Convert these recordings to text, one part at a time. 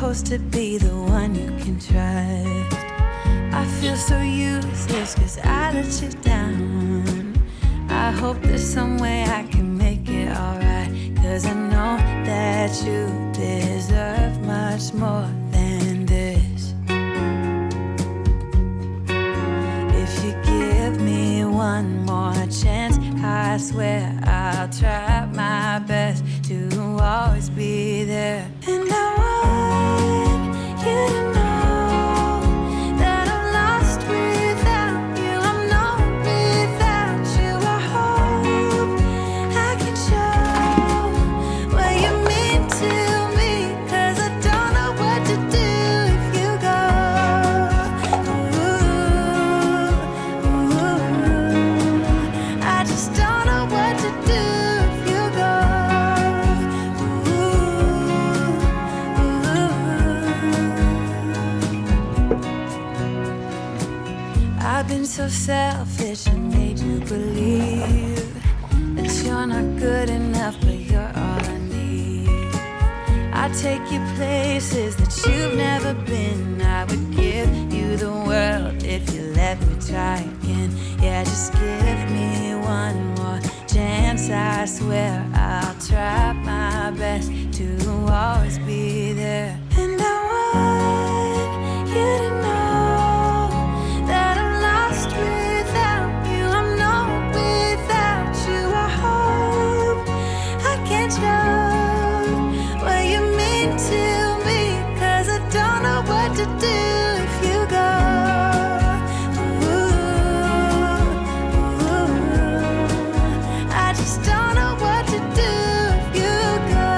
supposed to be the one you can trust. I feel so useless 'cause I let you down. I hope there's some way I can make it alright, 'cause I know that you deserve much more than this. If you give me one more chance, I swear I'll try my best to always be there. And I want you to know that I'm lost without you. I'm not without you. I hope I can show what you mean to me, 'cause I don't know what to do if you go. Ooh, I just don't know what to do if you go. I've been so selfish and made you believe that you're not good enough, but you're all I need. I take you places that you've never been. I would give you the world if you let me try again. Yeah, just give me one more chance. I swear I'll try my best to always be there. And I want you to know that I'm lost without you. I'm not without you. I hope I can show what you mean to me, 'cause I don't know what to do if you go. I just don't know what to do if you go.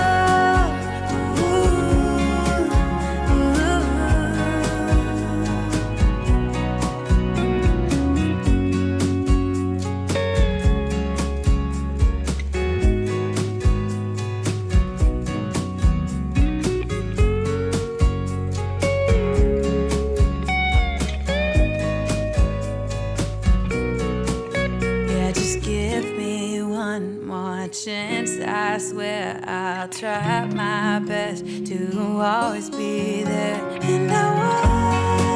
Yeah, just give me one more chance. I swear I'll try my best to always be there. And I want